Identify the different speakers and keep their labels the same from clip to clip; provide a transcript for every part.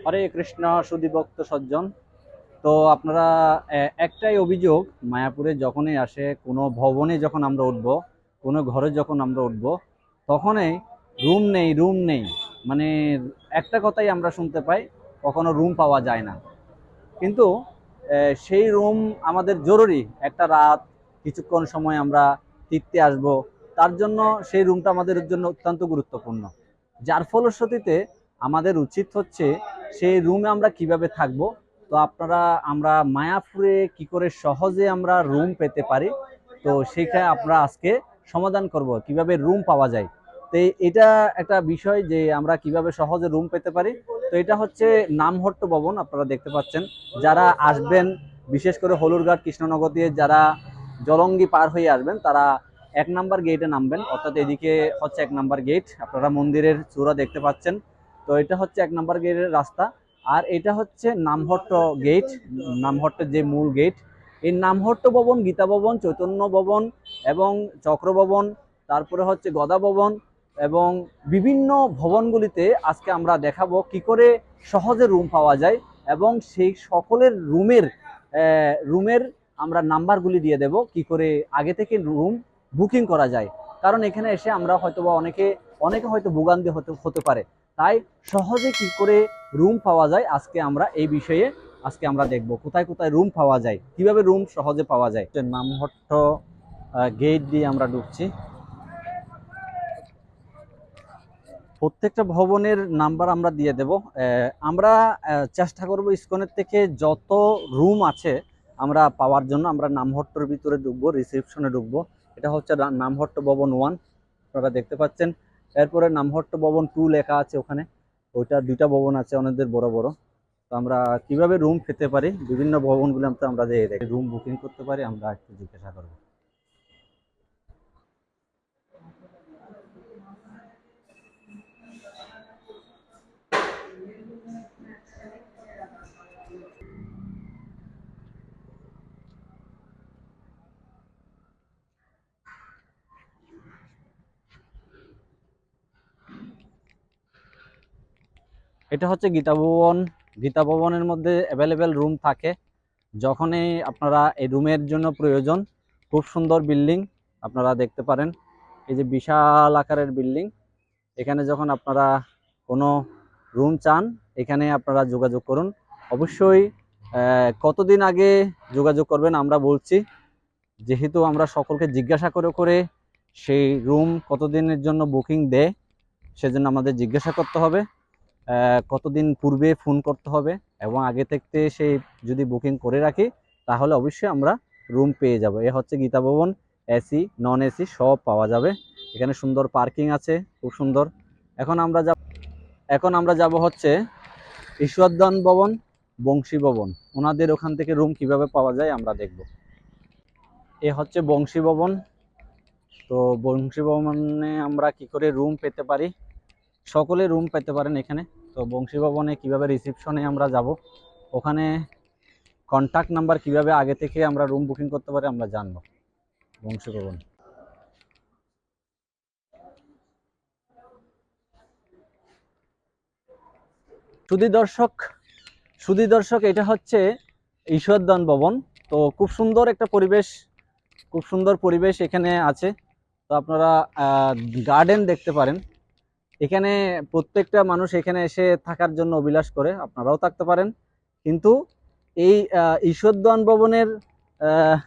Speaker 1: হরে কৃষ্ণ সুধীভক্ত সজ্জন। তো আপনারা একটাই অভিযোগ, মায়াপুরে যখনই আসে কোনো ভবনে যখন আমরা উঠবো, কোনো ঘরে যখন আমরা উঠবো, তখনই রুম নেই রুম নেই, মানে একটা কথাই আমরা শুনতে পাই, কখনো রুম পাওয়া যায় না। কিন্তু সেই রুম আমাদের জরুরি। একটা রাত কিছুক্ষণ সময় আমরা টিকতে আসব, তার জন্য সেই রুমটা আমাদের জন্য অত্যন্ত গুরুত্বপূর্ণ। যার ফলশ্রুতিতে আমাদের উচিত হচ্ছে সেই রুমে আমরা কিভাবে থাকব। তো আপনারা আমরা মায়াপুরে কি করে সহজে আমরা রুম পেতে পারি, তো সেটা আমরা আজকে সমাধান করব কিভাবে রুম পাওয়া যায়। তো এটা একটা বিষয় যে আমরা কিভাবে সহজে রুম পেতে পারি। তো এটা হচ্ছে নামহট্ট ভবন, আপনারা দেখতে পাচ্ছেন। যারা আসবেন, বিশেষ করে হলুরঘাট কৃষ্ণনগর দিয়ে যারা জলঙ্গি পার হয়ে আসবেন, তারা 1 নাম্বার গেটে নামবেন, অর্থাৎ এদিকে হচ্ছে 1 নাম্বার গেট। আপনারা মন্দিরের চূড়া দেখতে পাচ্ছেন। তো এটা হচ্ছে 1 নাম্বার গেটের রাস্তা। আর এটা হচ্ছে নামহট্ট গেট, নামহট্টের যে মূল গেট। এই নামহট্ট ভবন, গীতা ভবন, চৈতন্য ভবন এবং চক্র ভবন, তারপরে হচ্ছে গদা ভবন এবং বিভিন্ন ভবনগুলিতে আজকে আমরা দেখাবো কি করে সহজে রুম পাওয়া যায়, এবং সেই সকলের রুমের আমরা নাম্বারগুলি দিয়ে দেব কি করে আগে থেকে রুম বুকিং করা যায়। কারণ এখানে এসে আমরা হয়তোবা অনেকে অনেকে হয়তো ভোগান্তি হতে পারে, তাই সহজে কি করে রুম পাওয়া যায় আজকে আমরা এই বিষয়ে আজকে আমরা দেখব কোথায় কোথায় রুম পাওয়া যায়, কিভাবে রুম সহজে পাওয়া যায়। নামহট্ট গেট দিয়ে আমরা ঢুকছি। প্রত্যেকটা ভবনের নাম্বার আমরা দিয়ে দেব। আমরা চেষ্টা করব ইসকনের থেকে যত রুম আছে আমরা পাওয়ার জন্য। আমরা নামহট্টর ভিতরে ঢুকবো, রিসেপশনে ঢুকবো। এটা হচ্ছে নামহট্ট ভবন 1, আপনারা দেখতে পাচ্ছেন। এরপরে নামহট্ট ভবন 2 লেখা আছে ওখানে, ওইটা 2টা ভবন আছে অনেকদের বড় বড়। তো আমরা কিভাবে রুম পেতে পারি, বিভিন্ন ভবনগুলো আমরা দিয়ে দেখি রুম বুকিং করতে পারি, আমরা একটু জিজ্ঞাসা করবো। এটা হচ্ছে গীতা ভবন। গীতা ভবনের মধ্যে অ্যাভেলেবেল রুম থাকে যখনই আপনারা এই রুমের জন্য প্রয়োজন। খুব সুন্দর বিল্ডিং, আপনারা দেখতে পারেন। এই যে বিশাল আকারের বিল্ডিং, এখানে যখন আপনারা কোনো রুম চান এখানে আপনারা যোগাযোগ করুন। অবশ্যই কতদিন আগে যোগাযোগ করবেন আমরা বলছি, যেহেতু আমরা সকলকে জিজ্ঞাসা করে করে সেই রুম কতদিনের জন্য বুকিং দেয়, সেজন্য আমাদের জিজ্ঞাসা করতে হবে, কতদিন পূর্বে ফোন করতে হবে, এবং আগে থেকে সেই যদি বুকিং করে রাখি তাহলে অবশ্যই আমরা রুম পেয়ে যাব। এ হচ্ছে গীতা ভবন, এসি নন এসি সব পাওয়া যাবে। এখানে সুন্দর পার্কিং আছে, খুব সুন্দর। এখন আমরা যাব হচ্ছে ঈশ্বরদান ভবন, বংশী ভবন। ওনাদের ওখান থেকে রুম কিভাবে পাওয়া যায় আমরা দেখব। এ হচ্ছে বংশী ভবন। তো বংশী ভবনে আমরা কি করে রুম পেতে পারি, সকলে রুম পেতে পারেন এখানে। তো বংশী ভবনে কিভাবে রিসেপশনে আমরা যাব, ওখানে কন্ট্যাক্ট নাম্বার কিভাবে আগে থেকে আমরা রুম বুকিং করতে পারি আমরা জানবো। বংশী ভবন। সুধী দর্শক, এটা হচ্ছে ঈশ্বরদান ভবন। তো খুব সুন্দর একটা পরিবেশ, খুব সুন্দর পরিবেশ এখানে আছে। তো আপনারা গার্ডেন দেখতে পারেন। এখানে প্রত্যেকটা মানুষ এখানে এসে থাকার জন্য অভিলাষ করে, আপনারাও থাকতে পারেন। কিন্তু এই ঈশ্বরদান ভবনের আহ,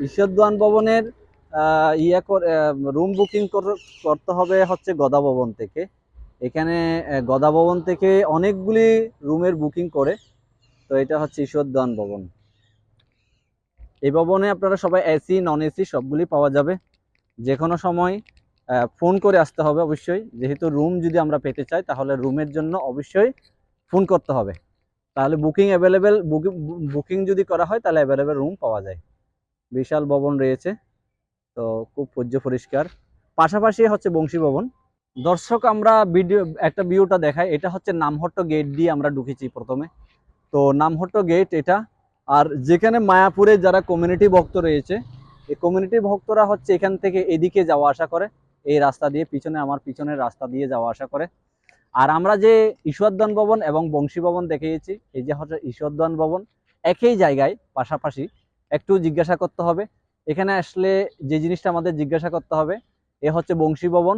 Speaker 1: ঈশ্বরদান ভবনের রুম বুকিং করতে হবে হচ্ছে গদা ভবন থেকে। এখানে গদা ভবন থেকে অনেকগুলি রুমের বুকিং করে। তো এটা হচ্ছে ঈশ্বরদান ভবন। এই ভবনে আপনারা সবাই এসি নন এসি সবগুলি পাওয়া যাবে। যে কোনো সময় ফোন করে আসতে হবে অবশ্যই, যেহেতু রুম যদি আমরা পেতে চাই তাহলে রুমের জন্য অবশ্যই ফোন করতে হবে। তাহলে বুকিং যদি করা হয় তাহলে অ্যাভেলেবেল রুম পাওয়া যায়। বিশাল ভবন রয়েছে, তো খুব পরিষ্কার। পাশাপাশি হচ্ছে বংশী ভবন। দর্শক, আমরা একটা ভিউটা দেখাই। এটা হচ্ছে নামহট্ট গেট দিয়ে আমরা ঢুকেছি প্রথমে। তো নামহট্ট গেট এটা। আর যেখানে মায়াপুরে যারা কমিউনিটি ভক্ত রয়েছে, এই কমিউনিটি ভক্তরা হচ্ছে এখান থেকে এদিকে যাওয়া আসা করে, এই রাস্তা দিয়ে, আমার পিছনের রাস্তা দিয়ে যাওয়া আসা করে। আর আমরা যে ঈশ্বরদান ভবন এবং বংশী ভবন দেখিয়েছি, এই যে হচ্ছে ঈশ্বরদান ভবন, একই জায়গায় পাশাপাশি। একটু জিজ্ঞাসা করতে হবে, এখানে আসলে যে জিনিসটা আমাদের জিজ্ঞাসা করতে হবে, এ হচ্ছে বংশী ভবন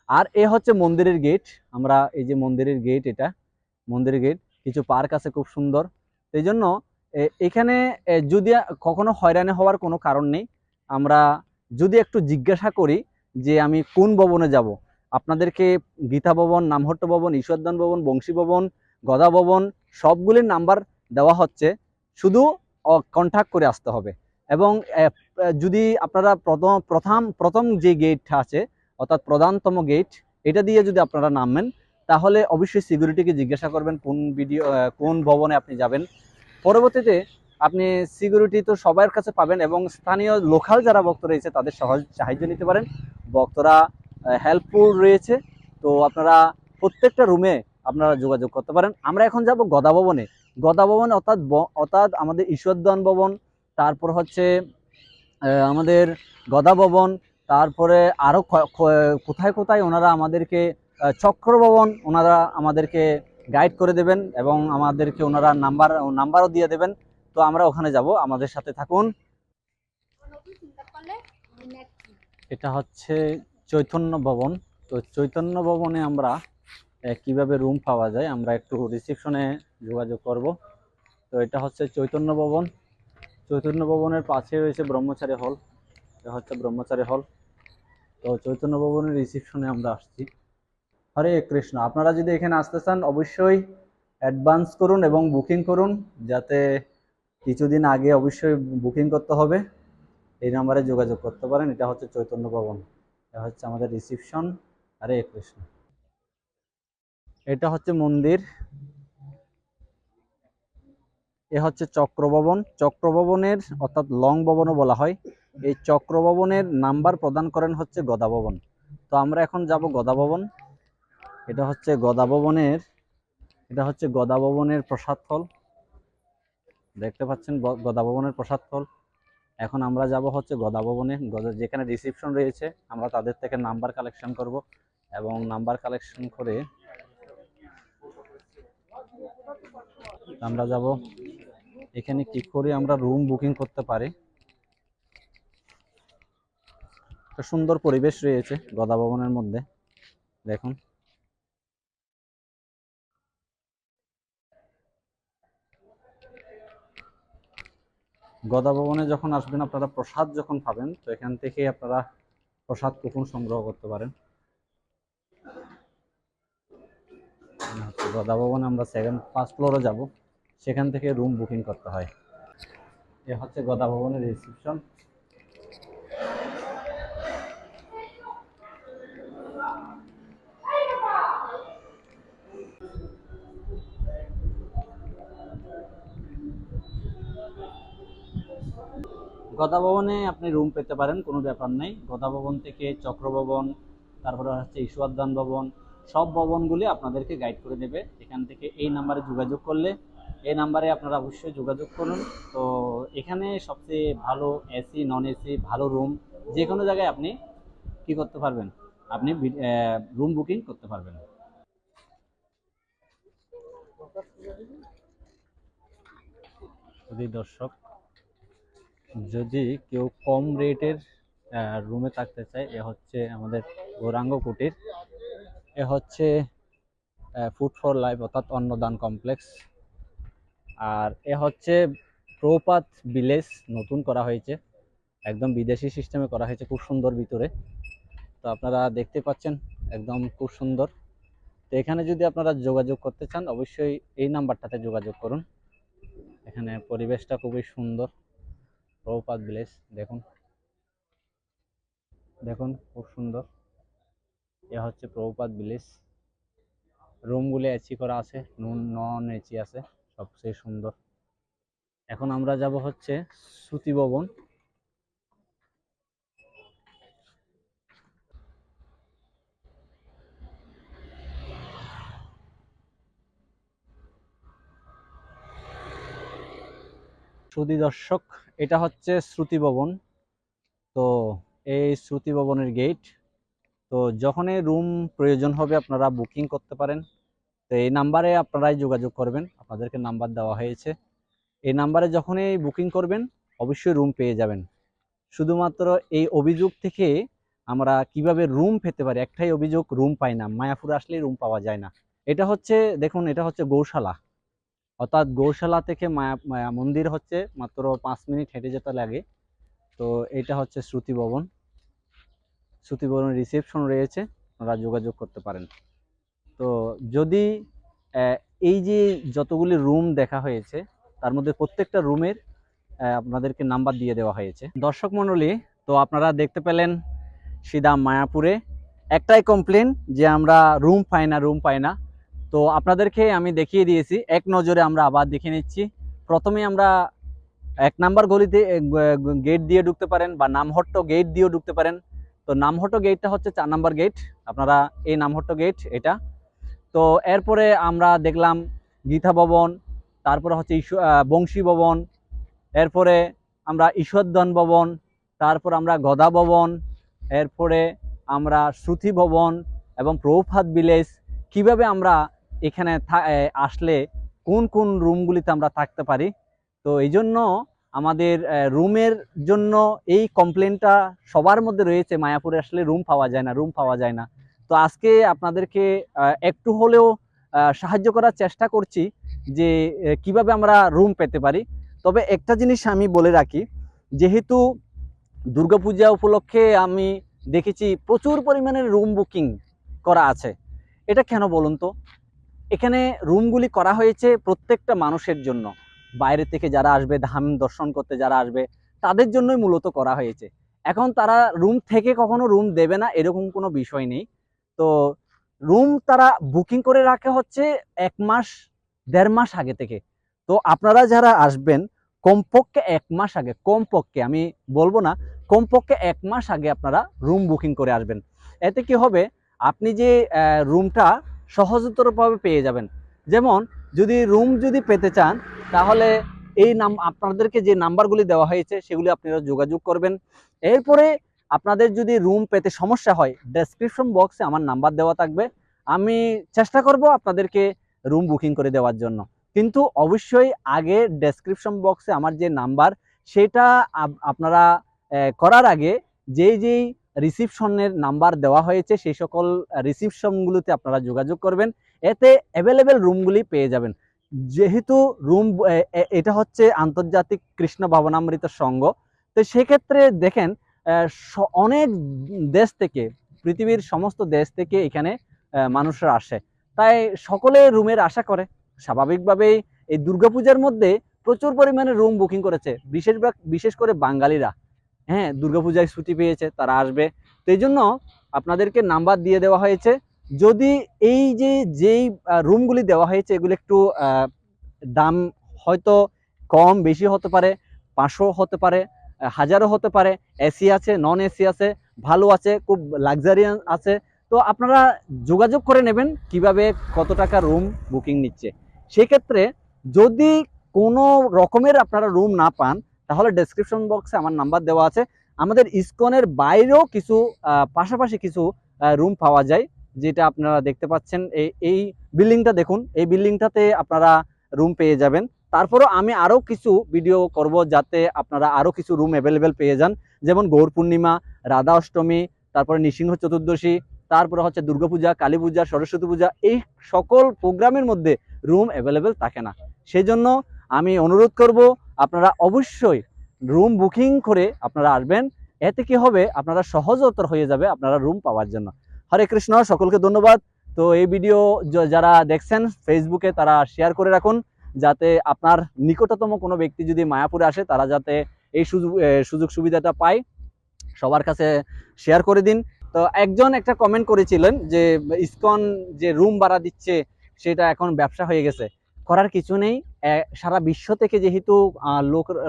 Speaker 1: আর এ হচ্ছে মন্দিরের গেট। আমরা এই যে মন্দিরের গেট, এটা মন্দিরের গেট, কিছু পার্ক আছে খুব সুন্দর। এই জন্য এখানে যদি কখনো হয়রানি হওয়ার কোনো কারণ নেই। আমরা যদি একটু জিজ্ঞাসা করি যে আমি কোন ভবনে যাব, আপনাদেরকে গীতা ভবন, নামহট্ট ভবন, ঈশ্বরদান ভবন, বংশী ভবন, গদা ভবন সবগুলির নাম্বার দেওয়া হচ্ছে, শুধু কন্ট্যাক্ট করে আসতে হবে। এবং যদি আপনারা প্রথম যে গেটটা আছে, অর্থাৎ প্রধানতম গেট, এটা দিয়ে যদি আপনারা নামেন, তাহলে অবশ্যই সিকিউরিটিকে জিজ্ঞাসা করবেন কোন ভবনে আপনি যাবেন। পরবর্তীতে আপনি সিকিউরিটি তো সবার কাছে পাবেন, এবং স্থানীয় লোকাল যারা ভক্ত রয়েছে তাদের সহজ সাহায্য নিতে পারেন। ভক্তরা হেল্পফুল রয়েছে, তো আপনারা প্রত্যেকটা রুমে আপনারা যোগাযোগ করতে পারেন। আমরা এখন যাব গদা ভবনে। গদা ভবন অর্থাৎ আমাদের ঈশ্বরদান ভবন, তারপর হচ্ছে আমাদের গদা ভবন, তারপরে আরও কোথায় কোথায় ওনারা আমাদেরকে চক্র ভবন ওনারা আমাদেরকে গাইড করে দেবেন, এবং আমাদেরকে ওনারা নাম্বারও দিয়ে দেবেন। তো আমরা ওখানে যাব, আমাদের সাথে থাকুন। এটা হচ্ছে চৈতন্য ভবন। তো চৈতন্য ভবনে আমরা কিভাবে রুম পাওয়া যায়, আমরা একটু রিসেপশনে যোগাযোগ করব। তো এটা হচ্ছে চৈতন্য ভবন। চৈতন্য ভবনের পাশে রয়েছে ব্রহ্মচারী হল। এটা হচ্ছে ব্রহ্মচারী হল। তো চৈতন্য ভবনের রিসেপশনে আমরা আসছি। হরে কৃষ্ণ। আপনারা যদি এখানে আসতে চান অবশ্যই অ্যাডভান্স করুন এবং বুকিং করুন, যাতে কিছুদিন আগে অবশ্যই বুকিং করতে হবে। এই নাম্বারে যোগাযোগ করতে পারেন। এটা হচ্ছে চৈতন্য ভবন, এটা হচ্ছে আমাদের রিসেপশন। হরে কৃষ্ণ। এটা হচ্ছে মন্দির। এ হচ্ছে চক্রভবন। চক্রভবনের অর্থাৎ লং ভবনও বলা হয়, এই চক্রভবনের নাম্বার প্রদান করেন হচ্ছে গদা ভবন। তো আমরা এখন যাব গদা ভবন। এটা হচ্ছে গদা ভবনের প্রসাদ ফল, দেখতে পাচ্ছেন গদা ভবনের প্রসাদ ফল। এখন আমরা যাব হচ্ছে গদা ভবনে, যেখানে রিসেপশন রয়েছে, আমরা তাদের থেকে নাম্বার কালেকশন করব, এবং নাম্বার কালেকশন করে আমরা যাব এখানে কি করে আমরা রুম বুকিং করতে পারি। একটা সুন্দর পরিবেশ রয়েছে গদা ভবনের মধ্যে, দেখুন। গদা ভবনে যখন আসবেন, আপনারা প্রসাদ যখন পাবেন, তো এখান থেকে আপনারা প্রসাদ কুপন সংগ্রহ করতে পারেন। গদা ভবনে আমরা ফার্স্ট ফ্লোরে যাব, সেখান থেকে রুম বুকিং করতে হয়। এ হচ্ছে গদা ভবনের রিসেপশন। গদা ভবনে আপনি রুম পেতে পারেন, কোনো ব্যাপার নেই। গদা ভবন থেকে চক্র ভবন, তারপরে হচ্ছে ঈশ্বরদান ভবন, সব ভবনগুলি আপনাদেরকে গাইড করে দেবে। এখান থেকে এই নাম্বারে যোগাযোগ করলে, এই নাম্বারে আপনারা অবশ্যই যোগাযোগ করুন। তো এখানে সবচেয়ে ভালো এসি, নন এসি, ভালো রুম, যে কোনো জায়গায় আপনি কি করতে পারবেন, আপনি রুম বুকিং করতে পারবেন। যদি দর্শক, যদি কেউ কম রেটের রুমে থাকতে চায়, এ হচ্ছে আমাদের গৌরাঙ্গ কুটির। এ হচ্ছে ফুড ফর লাইফ অর্থাৎ অন্নদান কমপ্লেক্স। আর এ হচ্ছে প্রপাত ভিলেজ, নতুন করা হয়েছে, একদম বিদেশি সিস্টেমে করা হয়েছে, খুব সুন্দর ভিতরে। তো আপনারা দেখতে পাচ্ছেন, একদম খুব সুন্দর। তো এখানে যদি আপনারা যোগাযোগ করতে চান, অবশ্যই এই নাম্বারটাতে যোগাযোগ করুন। এখানে পরিবেশটা খুবই সুন্দর। প্রপাত ভিলেজ, দেখুন দেখুন, খুব সুন্দর। এ হচ্ছে প্রপাত ভিলেজ। রুমগুলো এসি করা আছে, নন এসি আছে, সবচেয়ে সুন্দর। এখন আমরা যাব হচ্ছে শ্রুতি ভবন। সুধী দর্শক, এটা হচ্ছে শ্রুতি ভবন। তো এই শ্রুতি ভবনের গেট। তো যখনই রুম প্রয়োজন হবে আপনারা বুকিং করতে পারেন। তো এই নাম্বারে আপনারাই যোগাযোগ করবেন, আপনাদেরকে নাম্বার দেওয়া হয়েছে। এই নাম্বারে যখনই বুকিং করবেন অবশ্যই রুম পেয়ে যাবেন। শুধুমাত্র এই অভিযোগ থেকে আমরা কিভাবে রুম পেতে পারি, একটাই অভিযোগ, রুম পাই না, মায়াপুরে আসলেই রুম পাওয়া যায় না। এটা হচ্ছে, দেখুন, এটা হচ্ছে গৌশালা, অর্থাৎ গৌশালা থেকে মায়া মন্দির হচ্ছে মাত্র 5 মিনিট হেঁটে যেতে লাগে। তো এটা হচ্ছে শ্রুতি ভবন, শ্রুতি ভবনের রিসেপশন রয়েছে, আপনারা যোগাযোগ করতে পারেন। তো যদি এই যে যতগুলি রুম দেখা হয়েছে তার মধ্যে প্রত্যেকটা রুমের আপনাদেরকে নাম্বার দিয়ে দেওয়া হয়েছে। দর্শক মণ্ডলী, তো আপনারা দেখতে পেলেন সিধা মায়াপুরে একটাই কমপ্লেন যে আমরা রুম পাই না, রুম পাই না। তো আপনাদেরকে আমি দেখিয়ে দিয়েছি, এক নজরে আমরা আবার দেখে নিচ্ছি। প্রথমে আমরা 1 নাম্বার গলিতে গেট দিয়ে ঢুকতে পারেন বা নামহট্ট গেট দিয়েও ঢুকতে পারেন। তো নামহট্ট গেটটা হচ্ছে 4 নাম্বার গেট, আপনারা এই নামহট্ট গেট এটা। তো এরপরে আমরা দেখলাম গীতা ভবন, তারপরে হচ্ছে বংশী ভবন, এরপরে আমরা ঈশ্বরধন ভবন, তারপর আমরা গদা ভবন, এরপরে আমরা শ্রুতি ভবন এবং প্রভুপাদ ভিলেজ। কিভাবে আমরা এখানে আসলে কোন কোন রুমগুলিতে আমরা থাকতে পারি। তো এই জন্য আমাদের রুমের জন্য এই কমপ্লেনটা সবার মধ্যে রয়েছে, মায়াপুরে আসলে রুম পাওয়া যায় না, রুম পাওয়া যায় না। তো আজকে আপনাদেরকে একটু হলেও সাহায্য করার চেষ্টা করছি যে কিভাবে আমরা রুম পেতে পারি। তবে একটা জিনিস আমি বলে রাখি, যেহেতু দুর্গাপূজা উপলক্ষে আমি দেখেছি প্রচুর পরিমাণে রুম বুকিং করা আছে। এটা কেন বলুন তো? এখানে রুমগুলি করা হয়েছে প্রত্যেকটা মানুষের জন্য, বাইরে থেকে যারা আসবে, ধাম দর্শন করতে যারা আসবে তাদের জন্যই মূলত করা হয়েছে। এখন তারা রুম থেকে কখনো রুম দেবে না এরকম কোনো বিষয় নেই। তো রুম তারা বুকিং করে রাখে হচ্ছে 1 মাস 1.5 মাস আগে থেকে। তো আপনারা যারা আসবেন কমপক্ষে 1 মাস আগে, কমপক্ষে আমি বলবো না, কমপক্ষে 1 মাস আগে আপনারা রুম বুকিং করে আসবেন। এতে কি হবে, আপনি যে রুমটা সহজতরভাবে পেয়ে যাবেন। যেমন যদি রুম যদি পেতে চান তাহলে এই আপনাদেরকে যে নাম্বারগুলি দেওয়া হয়েছে সেগুলি আপনারা যোগাযোগ করবেন। এরপরে আপনাদের যদি রুম পেতে সমস্যা হয়, ডেসক্রিপশন বক্সে আমার নাম্বার দেওয়া থাকবে, আমি চেষ্টা করব আপনাদেরকে রুম বুকিং করে দেওয়ার জন্য। কিন্তু অবশ্যই আগে ডেসক্রিপশন বক্সে আমার যে নাম্বার সেটা আপনারা করার আগে যেই রিসিপশনের নাম্বার দেওয়া হয়েছে সেই সকল রিসিপশনগুলোতে আপনারা যোগাযোগ করবেন, এতে অ্যাভেলেবেল রুমগুলি পেয়ে যাবেন। যেহেতু রুম এটা হচ্ছে আন্তর্জাতিক কৃষ্ণ ভাবনামৃত সংঘ, তো সেক্ষেত্রে দেখেন অনেক দেশ থেকে, পৃথিবীর সমস্ত দেশ থেকে এখানে মানুষরা আসে, তাই সকলে রুমের আশা করে। স্বাভাবিকভাবেই এই দুর্গাপূজার মধ্যে প্রচুর পরিমাণে রুম বুকিং করেছে, বিশেষ করে বাঙালিরা। হ্যাঁ, দুর্গাপূজায় ছুটি পেয়েছে, তারা আসবে। তো এই জন্য আপনাদেরকে নাম্বার দিয়ে দেওয়া হয়েছে। যদি এই যেই রুমগুলি দেওয়া হয়েছে এগুলো একটু দাম হয়তো কম বেশি হতে পারে, 500 হতে পারে, 1000ও হতে পারে। এসি আছে, নন এসি আছে, ভালো আছে, খুব লাক্সারিয়াস আছে। তো আপনারা যোগাযোগ করে নেবেন কিভাবে কত টাকা রুম বুকিং নিচ্ছে। সেক্ষেত্রে যদি কোনো রকমের আপনারা রুম না পান তাহলে ডেসক্রিপশন বক্সে আমার নাম্বার দেওয়া আছে। আমাদের ইসকনের বাইরেও কিছু পাশাপাশি কিছু রুম পাওয়া যায়, যেটা আপনারা দেখতে পাচ্ছেন। এই বিল্ডিংটা দেখুন, এই বিল্ডিংটাতে আপনারা রুম পেয়ে যাবেন। তারপরও আমি আরও কিছু ভিডিও করব যাতে আপনারা আরও কিছু রুম অ্যাভেলেবেল পেয়ে যান। যেমন গৌর পূর্ণিমা, রাধা অষ্টমী, তারপরে নৃসিংহ চতুর্দশী, তারপরে হচ্ছে দুর্গাপূজা, কালী পূজা, সরস্বতী পূজা, এই সকল প্রোগ্রামের মধ্যে রুম অ্যাভেলেবেল থাকে না। সেই জন্য আমি অনুরোধ করব আপনারা অবশ্যই রুম বুকিং করে আপনারা আসবেন। এতে কি হবে, আপনারা সহজতর হয়ে যাবে আপনারা রুম পাওয়ার জন্য। হরে কৃষ্ণ, সকলকে ধন্যবাদ। তো এই ভিডিও যারা দেখছেন ফেসবুকে তারা শেয়ার করে রাখুন, যাতে আপনার নিকটতম কোনো ব্যক্তি যদি মায়াপুরে আসে তারা যাতে এই সুযোগ সুবিধাটা পায়। সবার কাছে শেয়ার করে দিন। তো একজন একটা কমেন্ট করেছিলেন যে ইসকন যে রুম ভাড়া দিচ্ছে সেটা এখন ব্যবসা হয়ে গেছে। করার কিছু নেই, সারা বিশ্ব থেকে যেহেতু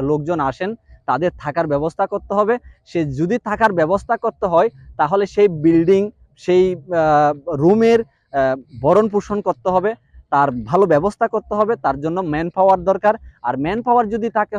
Speaker 1: লোকজন আসেন তাদের থাকার ব্যবস্থা করতে হবে। সে যদি থাকার ব্যবস্থা করতে হয় তাহলে সেই বিল্ডিং, সেই রুমের ভরণ পোষণ করতে হবে, তার ভালো ব্যবস্থা করতে হবে, তার জন্য ম্যান পাওয়ার দরকার। আর ম্যান পাওয়ার যদি তাকে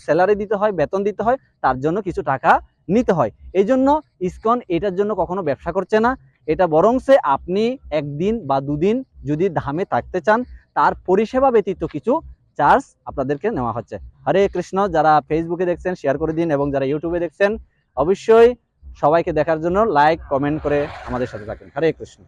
Speaker 1: স্যালারি দিতে হয়, বেতন দিতে হয়, তার জন্য কিছু টাকা নিতে হয়। এই জন্য ইসকন এটার জন্য কখনো ব্যবসা করছে না, এটা বরংসে আপনি একদিন বা দুদিন যদি ধামে থাকতে চান তার পরিষেবা ব্যতীত কিছু চার্জ আপনাদেরকে নেওয়া হচ্ছে। হরে কৃষ্ণ। যারা ফেসবুকে দেখছেন শেয়ার করে দিন, এবং যারা ইউটিউবে দেখছেন অবশ্যই সবাইকে দেখার জন্য লাইক কমেন্ট করে আমাদের সাথে থাকেন। হরে কৃষ্ণ।